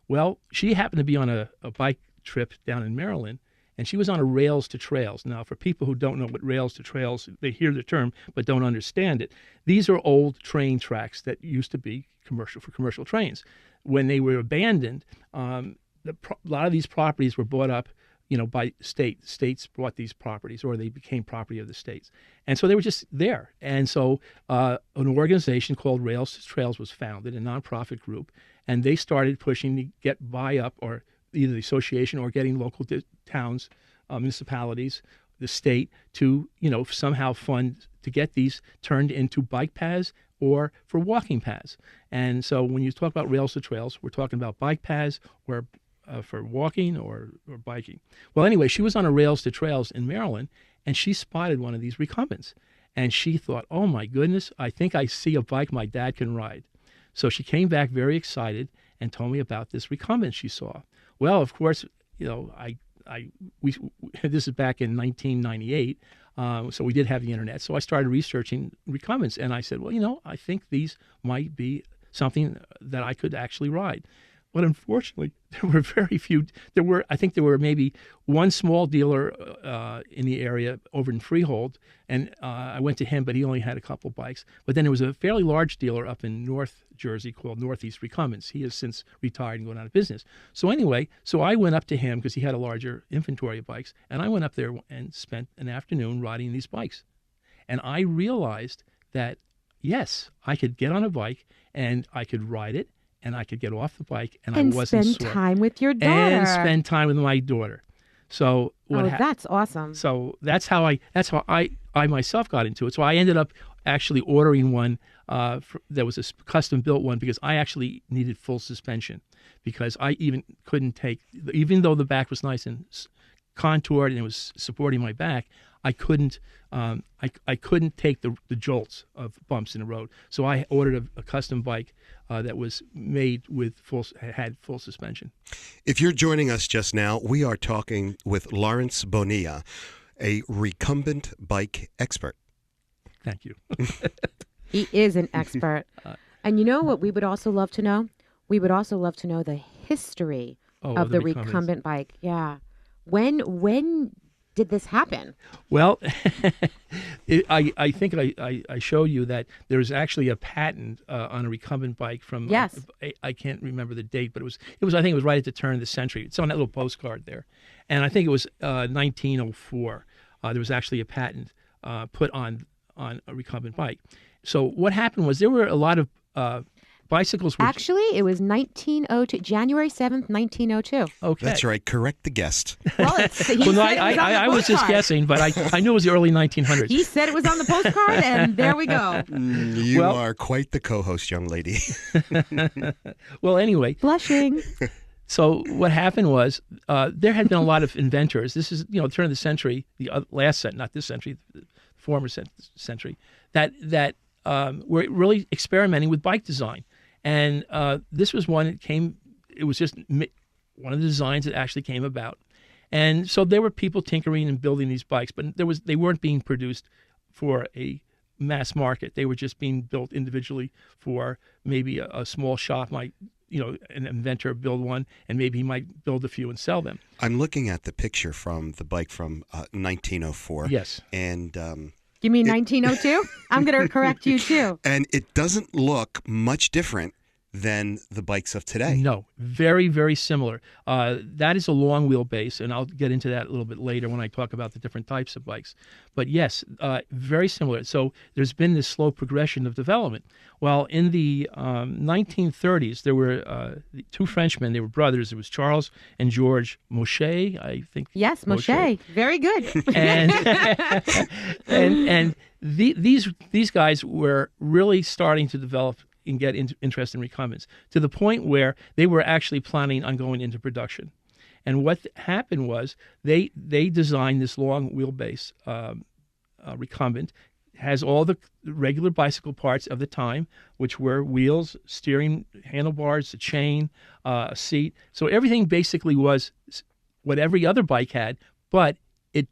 Well, she happened to be on a bike trip down in Maryland. And she was on a Rails to Trails. Now, for people who don't know what Rails to Trails, they hear the term but don't understand it. These are old train tracks that used to be commercial trains. When they were abandoned, a lot of these properties were bought up, by states. States bought these properties, or they became property of the states. And so they were just there. And so an organization called Rails to Trails was founded, a nonprofit group, and they started pushing to get buy-up, or either the association or getting local towns, municipalities, the state to, somehow fund to get these turned into bike paths or for walking paths. And so when you talk about Rails to Trails, we're talking about bike paths or for walking or biking. Well, anyway, she was on a Rails to Trails in Maryland, and she spotted one of these recumbents. And she thought, oh, my goodness, I think I see a bike my dad can ride. So she came back very excited and told me about this recumbent she saw. Well, of course, this is back in 1998, so we did have the internet. So I started researching recumbents, and I said, well, I think these might be something that I could actually ride. But unfortunately, there were very few. I think there were maybe one small dealer in the area over in Freehold, and I went to him, but he only had a couple bikes. But then there was a fairly large dealer up in North Jersey called Northeast Recumbents. He has since retired and gone out of business. So anyway, I went up to him because he had a larger inventory of bikes, and I went up there and spent an afternoon riding these bikes. And I realized that, yes, I could get on a bike and I could ride it, and I could get off the bike, and I wasn't sore. And spend time with your daughter. And spend time with my daughter. So that's awesome. So that's how I myself got into it. So I ended up actually ordering one that was a custom built one because I actually needed full suspension because I even couldn't take, even though the back was nice and contoured and it was supporting my back, I couldn't take the jolts of bumps in the road. So I ordered a custom bike that was made with had full suspension. If you're joining us just now, we are talking with Lawrence Bonilla, a recumbent bike expert. Thank you. He is an expert. And you know what we would also love to know? We would also love to know the history of the recumbent bike. Yeah. When did this happen? Well, I think I showed you that there's actually a patent on a recumbent bike from. Yes. I can't remember the date, but it was I think it was right at the turn of the century. It's on that little postcard there, and I think it was 1904. There was actually a patent put on a recumbent bike. So what happened was there were a lot of bicycles. Actually, it was 1902, January 7th, 1902. Okay. That's right. Correct the guest. Well, I was just guessing, but I knew it was the early 1900s. He said it was on the postcard, and there we go. You are quite the co-host, young lady. Well, anyway. Blushing. So what happened was there had been a lot of inventors. This is, the turn of the century, the last century, not this century, the former century, that were really experimenting with bike design. And this was one that came, it was just one of the designs that actually came about. And so there were people tinkering and building these bikes, but they weren't being produced for a mass market. They were just being built individually for maybe a small shop might, an inventor build one, and maybe he might build a few and sell them. I'm looking at the picture from the bike from 1904. Yes. And you mean 1902? I'm going to correct you too. And it doesn't look much different than the bikes of today. No, very, very similar. That is a long wheelbase, and I'll get into that a little bit later when I talk about the different types of bikes. But yes, very similar. So there's been this slow progression of development. Well, in the 1930s, there were two Frenchmen. They were brothers. It was Charles and George Mochet, I think. Yes, Mochet. Very good. And these guys were really starting to develop and get interest in recumbents to the point where they were actually planning on going into production. And what happened was they designed this long wheelbase recumbent, has all the regular bicycle parts of the time, which were wheels, steering, handlebars, a chain, a seat. So everything basically was what every other bike had, but it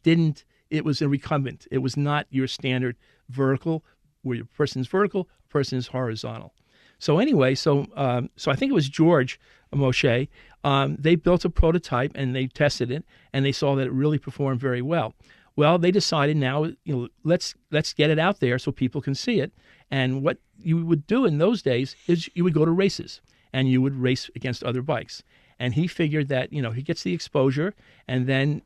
was a recumbent. It was not your standard vertical, where your person's vertical, person's horizontal. So anyway, so I think it was George Mochet. They built a prototype and they tested it, and they saw that it really performed very well. Well, they decided now, let's get it out there so people can see it. And what you would do in those days is you would go to races and you would race against other bikes. And he figured that he gets the exposure, and then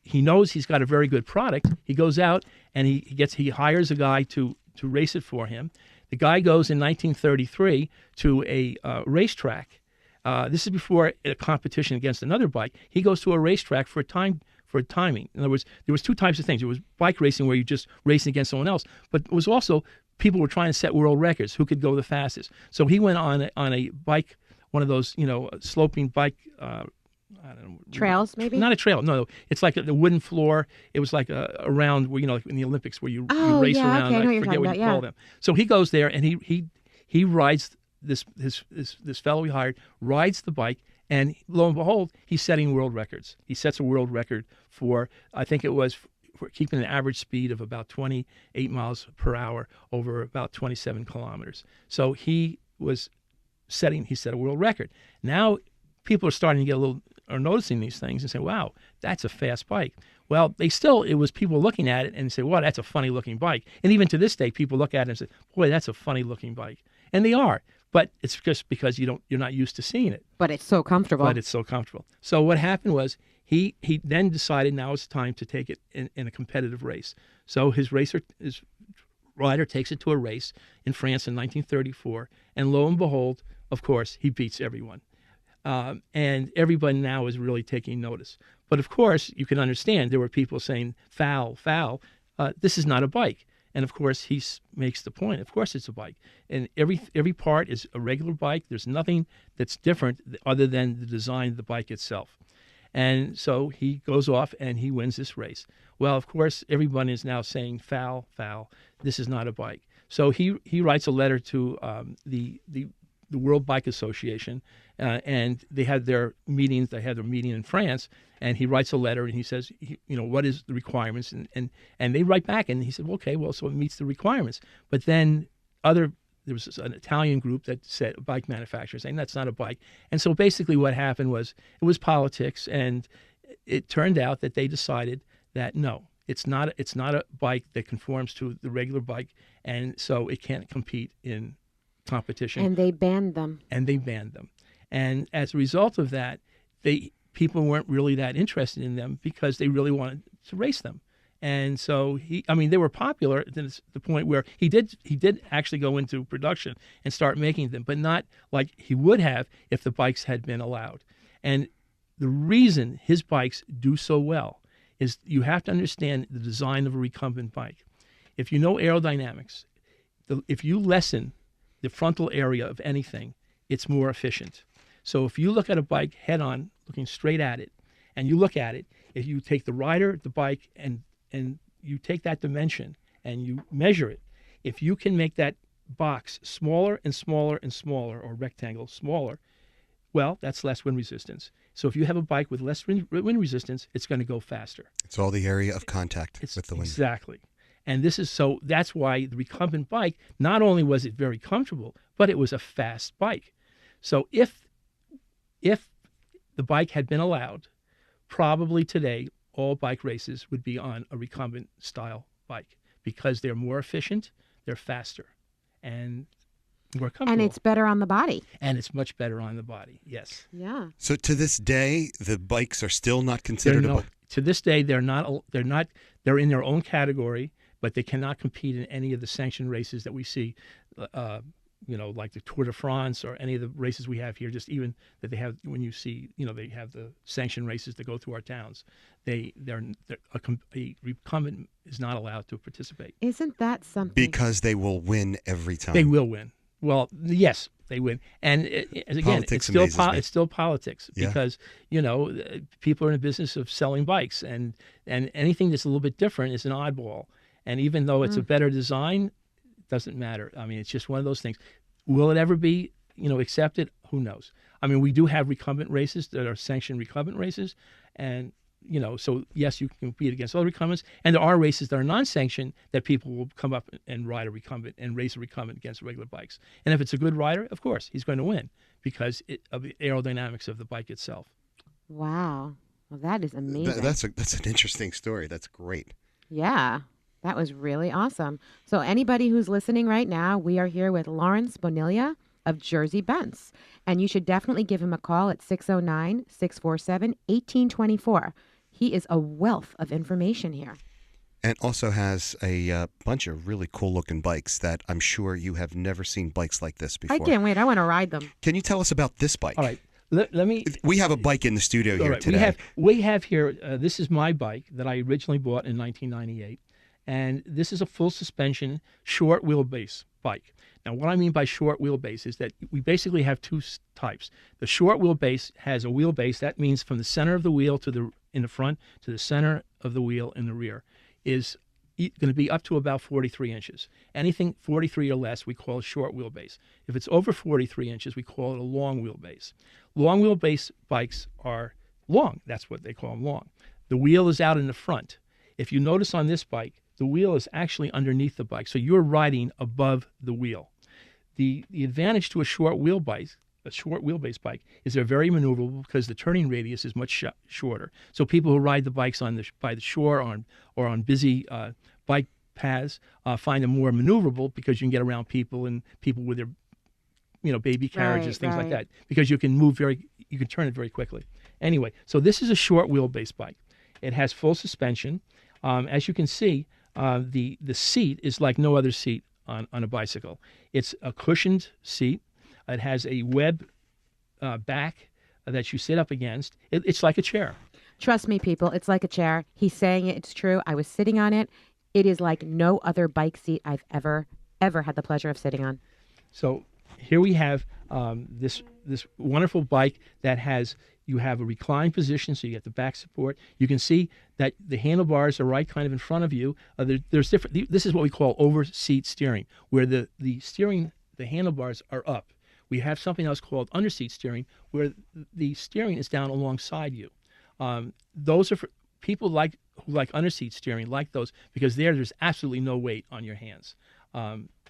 he knows he's got a very good product. He goes out and he hires a guy to race it for him. The guy goes in 1933 to a racetrack. This is before a competition against another bike. He goes to a racetrack for timing. In other words, there was two types of things. There was bike racing where you just racing against someone else, but it was also people were trying to set world records, who could go the fastest. So he went on a bike, one of those sloping bike. I don't know, trails, maybe? Not a trail. No. It's like the wooden floor. It was like a round where, like in the Olympics where you race around. Okay, I forget what you call them. So he goes there and he rides this fellow he hired, rides the bike, and lo and behold, he's setting world records. He sets a world record for, I think it was, for keeping an average speed of about 28 miles per hour over about 27 kilometers. So he set a world record. Now people are starting to get are noticing these things and say, wow, that's a fast bike. Well, it was people looking at it and say, wow, that's a funny looking bike. And even to this day, people look at it and say, boy, that's a funny looking bike. And they are, but it's just because you're not used to seeing it. But it's so comfortable. So what happened was he then decided now it's time to take it in a competitive race. So his rider takes it to a race in France in 1934. And lo and behold, of course, he beats everyone. And everybody now is really taking notice. But of course, you can understand there were people saying, foul, foul. This is not a bike. And of course, he makes the point. Of course, it's a bike, and every part is a regular bike. There's nothing that's different other than the design of the bike itself. And so he goes off and he wins this race. Well, of course, everyone is now saying foul, foul. This is not a bike. So he writes a letter to the World Bike Association, and they had their meetings. They had their meeting in France, and he writes a letter and he says, what is the requirements? And they write back, and he said, well, okay, well, so it meets the requirements. But then there was an Italian group that said, a bike manufacturer, saying that's not a bike. And so basically what happened was it was politics, and it turned out that they decided that no, it's not a bike that conforms to the regular bike, and so it can't compete in competition. And they banned them. And as a result of that, people weren't really that interested in them because they really wanted to race them. And so they were popular to the point where he did actually go into production and start making them, but not like he would have if the bikes had been allowed. And the reason his bikes do so well is you have to understand the design of a recumbent bike. If you know aerodynamics, if you lessen the frontal area of anything, it's more efficient. So if you look at a bike head on, looking straight at it, and you look at it, if you take the rider, the bike, and you take that dimension and you measure it, if you can make that box smaller and smaller and smaller, or rectangle smaller, well, that's less wind resistance. So if you have a bike with less wind resistance, it's going to go faster. It's all the area of contact with the wind. Exactly. And that's why the recumbent bike, not only was it very comfortable, but it was a fast bike. So if the bike had been allowed, probably today all bike races would be on a recumbent style bike because they're more efficient, they're faster, and more comfortable. And it's better on the body. And it's much better on the body, yes. Yeah. So to this day, the bikes are still not considered a bike? To this day, they're in their own category, but they cannot compete in any of the sanctioned races that we see, like the Tour de France or any of the races we have here, just even that they have when you see, they have the sanctioned races that go through our towns. A recumbent is not allowed to participate. Isn't that something? Because they will win every time. They will win. Well, yes, they win. And again, politics it's still politics Yeah. because, people are in the business of selling bikes, and anything that's a little bit different is an oddball. And even though it's a better design, it doesn't matter. I mean, it's just one of those things. Will it ever be, accepted? Who knows? I mean, we do have recumbent races that are sanctioned recumbent races, and so yes, you can compete against all recumbents, and there are races that are non-sanctioned that people will come up and ride a recumbent and race a recumbent against regular bikes. And if it's a good rider, of course, he's going to win because of the aerodynamics of the bike itself. Wow. Well, that is amazing. That's an interesting story. That's great. Yeah. That was really awesome. So anybody who's listening right now, we are here with Lawrence Bonilla of Jersey Benz. And you should definitely give him a call at 609-647-1824. He is a wealth of information here. And also has a bunch of really cool-looking bikes that I'm sure you have never seen bikes like this before. I can't wait. I want to ride them. Can you tell us about this bike? All right. Let me. We have a bike in the studio here today. We have here, this is my bike that I originally bought in 1998. And this is a full suspension, short wheelbase bike. Now, what I mean by short wheelbase is that we basically have two types. The short wheelbase has a wheelbase. That means from the center of the wheel in the front to the center of the wheel in the rear is going to be up to about 43 inches. Anything 43 or less, we call a short wheelbase. If it's over 43 inches, we call it a long wheelbase. Long wheelbase bikes are long. That's what they call them, long. The wheel is out in the front. If you notice on this bike, the wheel is actually underneath the bike, so you're riding above the wheel. The advantage to a short wheelbase bike is they're very maneuverable because the turning radius is much shorter. So people who ride the bikes by the shore or on busy bike paths find them more maneuverable because you can get around people and people with their baby carriages, things like that, because you can you can turn it very quickly. Anyway, so this is a short wheelbase bike. It has full suspension. As you can see, the seat is like no other seat on a bicycle. It's a cushioned seat. It has a web back that you sit up against. It's like a chair. Trust me, people, it's like a chair. He's saying it. It's true. I was sitting on it. It is like no other bike seat I've ever had the pleasure of sitting on. So here we have this wonderful bike that you have a reclined position, so you get the back support. You can see that the handlebars are right kind of in front of you. There's different. This is what we call over-seat steering, where the handlebars are up. We have something else called under-seat steering, where the steering is down alongside you. Those are for people who like under-seat steering, like those, because there's absolutely no weight on your hands.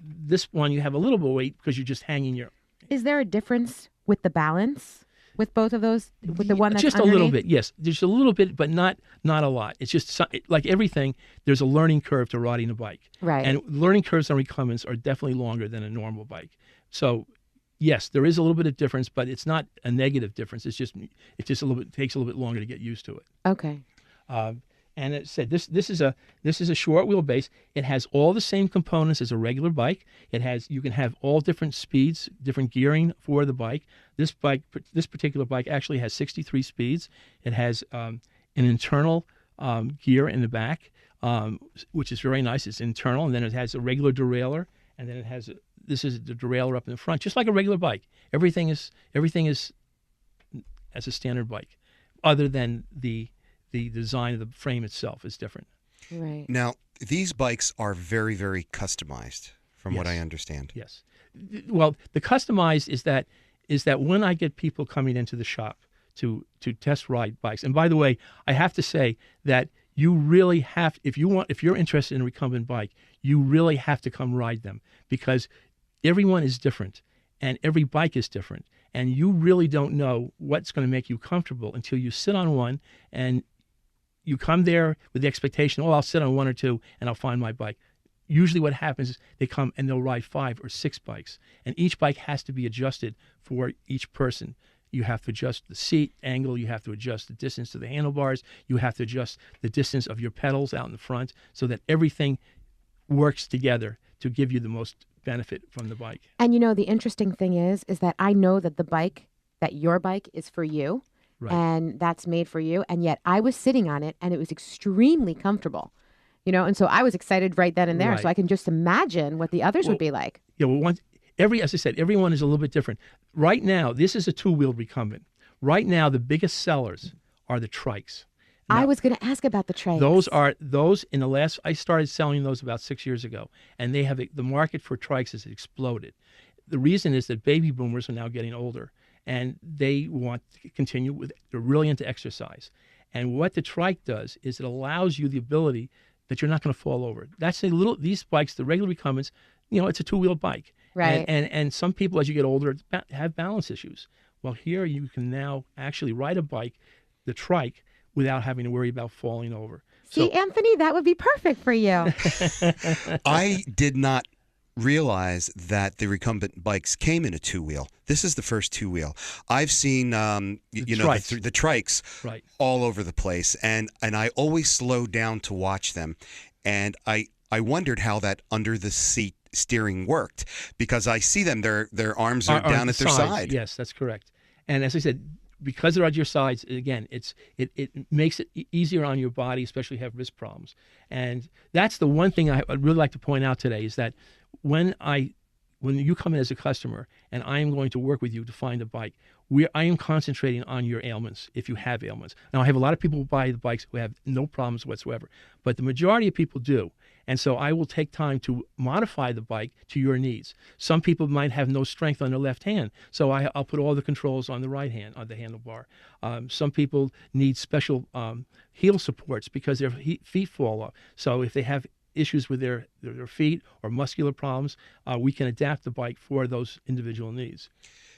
This one, you have a little bit of weight because you're just hanging your... Is there a difference with the balance with both of those? With the one that's just underneath? A little bit, yes. There's a little bit, but not a lot. It's just like everything. There's a learning curve to riding a bike, right? And learning curves on recumbents are definitely longer than a normal bike. So, yes, there is a little bit of difference, but it's not a negative difference. It's just a little bit. It takes a little bit longer to get used to it. Okay. And it said this is a short wheelbase. It has all the same components as a regular bike. You can have all different speeds, different gearing for the bike. This particular bike actually has 63 speeds. It has an internal gear in the back, which is very nice. It's internal, and then it has a regular derailleur, and then this is the derailleur up in the front, just like a regular bike. Everything is as a standard bike, other than the design of the frame itself is different. Right. Now, these bikes are very, very customized, from Yes. what I understand. Yes. Well, the customized is that when I get people coming into the shop to test ride bikes, and by the way, I have to say that you really have, if you're interested in a recumbent bike, you really have to come ride them, because everyone is different and every bike is different, and you really don't know what's going to make you comfortable until you sit on one and you come there with the expectation, I'll sit on one or two and I'll find my bike. Usually what happens is they come and they'll ride 5 or 6 bikes, and each bike has to be adjusted for each person. You have to adjust the seat angle, you have to adjust the distance to the handlebars, you have to adjust the distance of your pedals out in the front, so that everything works together to give you the most benefit from the bike. And the interesting thing is that I know that your bike is for you. Right. And that's made for you. And yet I was sitting on it and it was extremely comfortable, and so I was excited right then and there. Right. So I can just imagine what the others would be like. Yeah, well, as I said, everyone is a little bit different. Right now, this is a 2-wheeled recumbent. Right now, the biggest sellers are the trikes. Now, I was going to ask about the trikes. I started selling those about 6 years ago, and the market for trikes has exploded. The reason is that baby boomers are now getting older, and they want to continue they're really into exercise. And what the trike does is it allows you the ability that you're not going to fall over. That's these bikes, the regular recumbents, it's a 2-wheeled bike. Right. And some people, as you get older, have balance issues. Well, here you can now actually ride a bike, the trike, without having to worry about falling over. See, Anthony, that would be perfect for you. I did not realize that the recumbent bikes came in a 2-wheel. This is the first 2-wheel. I've seen the trikes right. all over the place, and I always slow down to watch them, and I wondered how that under the seat steering worked, because I see them, their arms are down at their side. Yes, that's correct. And as I said, because they're at your sides, again, it makes it easier on your body, especially if you have wrist problems. And that's the one thing I'd really like to point out today, is that when you come in as a customer and I am going to work with you to find a bike, I am concentrating on your ailments, if you have ailments. Now, I have a lot of people who buy the bikes who have no problems whatsoever, but the majority of people do. And so I will take time to modify the bike to your needs. Some people might have no strength on their left hand, so I'll put all the controls on the right hand, on the handlebar. Some people need special heel supports because their feet fall off. So if they have issues with their feet or muscular problems, we can adapt the bike for those individual needs.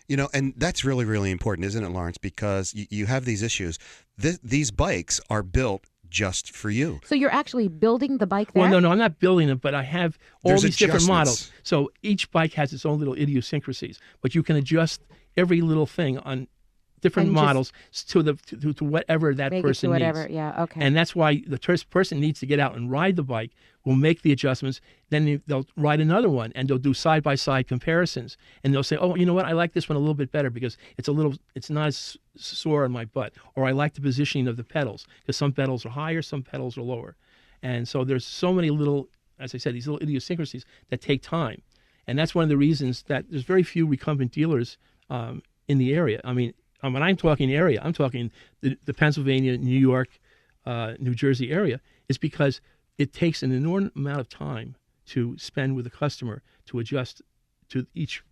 And that's really, really important, isn't it, Lawrence? Because you have these issues. These bikes are built just for you. So you're actually building the bike there? Well, no, I'm not building it, but I have all There's these different adjustments. models. So each bike has its own little idiosyncrasies, but you can adjust every little thing on different And just- models to whatever that Make person it to whatever, needs. yeah, okay. And that's why the person needs to get out and ride the bike. We'll make the adjustments. Then they'll ride another one, and they'll do side-by-side comparisons. And they'll say, oh, you know what? I like this one a little bit better because it's not as sore on my butt. Or I like the positioning of the pedals because some pedals are higher, some pedals are lower. And so there's so many little, as I said, these little idiosyncrasies that take time. And that's one of the reasons that there's very few recumbent dealers in the area. I mean, when I'm talking area, I'm talking the Pennsylvania, New York, New Jersey area, is because it takes an enormous amount of time to spend with a customer to adjust to each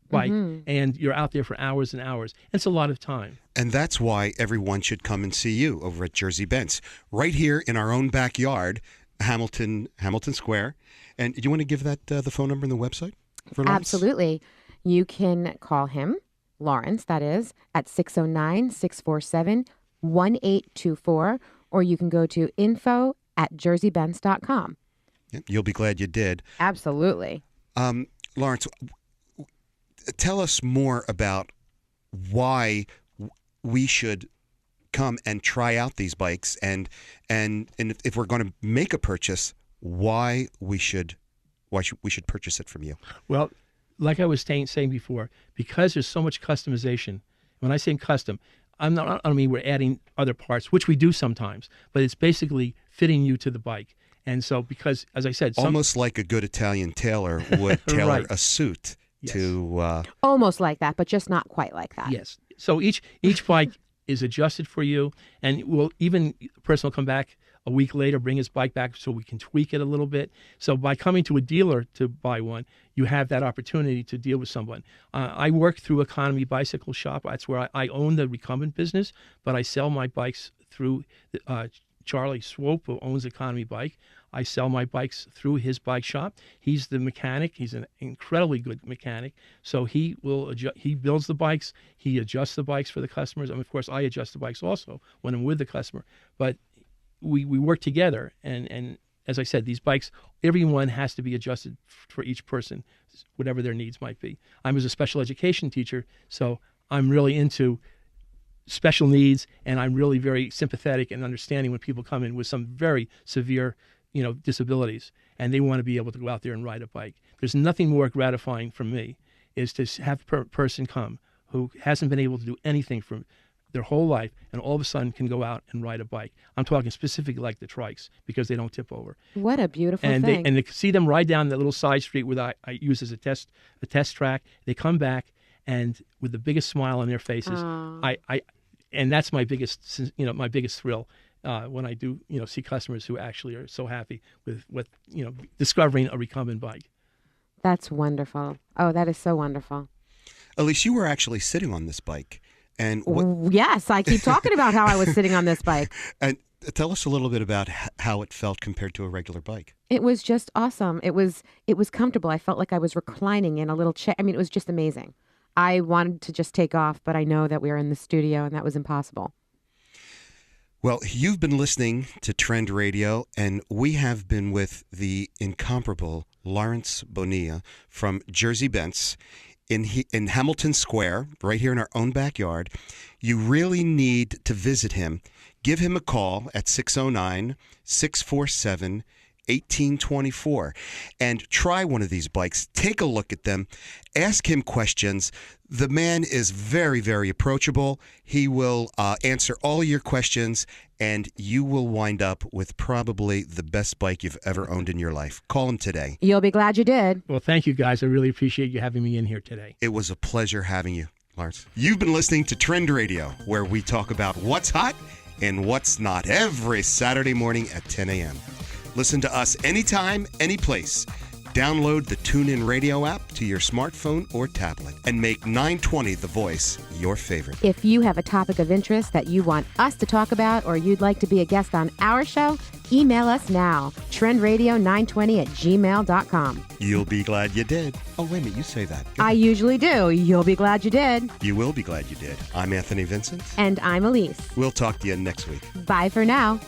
bike, and you're out there for hours and hours. It's a lot of time. And that's why everyone should come and see you over at Jersey Benz, right here in our own backyard, Hamilton Square. And do you want to give that the phone number and the website for Lawrence? Absolutely. You can call him, Lawrence, that is, at 609-647-1824, or you can go to info@jerseybenz.com. Yep, you'll be glad you did. Absolutely. Lawrence, tell us more about why we should come and try out these bikes, and if we're going to make a purchase, why we should purchase it from you. Well, like I was saying before, because there's so much customization. When I say custom, I don't mean we're adding other parts, which we do sometimes, but it's basically fitting you to the bike. And so, because, as I said, almost like a good Italian tailor would tailor right. a suit to. Almost like that, but just not quite like that. Yes. So each bike is adjusted for you, and even the person will come back a week later, bring his bike back so we can tweak it a little bit. So by coming to a dealer to buy one, you have that opportunity to deal with someone. I work through Economy Bicycle Shop. That's where I own the recumbent business, but I sell my bikes through Charlie Swope, who owns Economy Bike. I sell my bikes through his bike shop. He's the mechanic. He's an incredibly good mechanic. So he builds the bikes. He adjusts the bikes for the customers. And of course, I adjust the bikes also when I'm with the customer. But we work together. And as I said, these bikes, everyone has to be adjusted for each person, whatever their needs might be. I'm a special education teacher, so I'm really into special needs, and I'm really very sympathetic and understanding when people come in with some very severe, disabilities, and they want to be able to go out there and ride a bike. There's nothing more gratifying for me is to have a person come who hasn't been able to do anything for their whole life, and all of a sudden can go out and ride a bike. I'm talking specifically like the trikes, because they don't tip over. What a beautiful thing. And to see them ride down that little side street where I use as a test track, they come back and with the biggest smile on their faces. And that's my biggest, my biggest thrill when I do, see customers who actually are so happy with discovering a recumbent bike. That's wonderful. Oh, that is so wonderful. Elise, you were actually sitting on this bike. And yes, I keep talking about how I was sitting on this bike. And tell us a little bit about how it felt compared to a regular bike. It was just awesome. It was comfortable. I felt like I was reclining in a little chair. I mean, it was just amazing. I wanted to just take off, but I know that we were in the studio and that was impossible. Well, you've been listening to Trend Radio, and we have been with the incomparable Lawrence Bonilla from Jersey Benz in Hamilton Square, right here in our own backyard. You really need to visit him. Give him a call at 609-647-1824 and try one of these bikes. Take a look at them. Ask him questions. The man is very, very approachable. He will answer all your questions, and you will wind up with probably the best bike you've ever owned in your life. Call him today. You'll be glad you did. Well, thank you, guys. I really appreciate you having me in here today. It was a pleasure having you, Lawrence. You've been listening to Trend Radio, where we talk about what's hot and what's not every Saturday morning at 10 a.m. Listen to us anytime, any place. Download the TuneIn Radio app to your smartphone or tablet and make 920 The Voice your favorite. If you have a topic of interest that you want us to talk about, or you'd like to be a guest on our show, email us now, trendradio920@gmail.com. You'll be glad you did. Oh, wait a minute, you say that. I usually do. You'll be glad you did. You will be glad you did. I'm Anthony Vincent. And I'm Elise. We'll talk to you next week. Bye for now.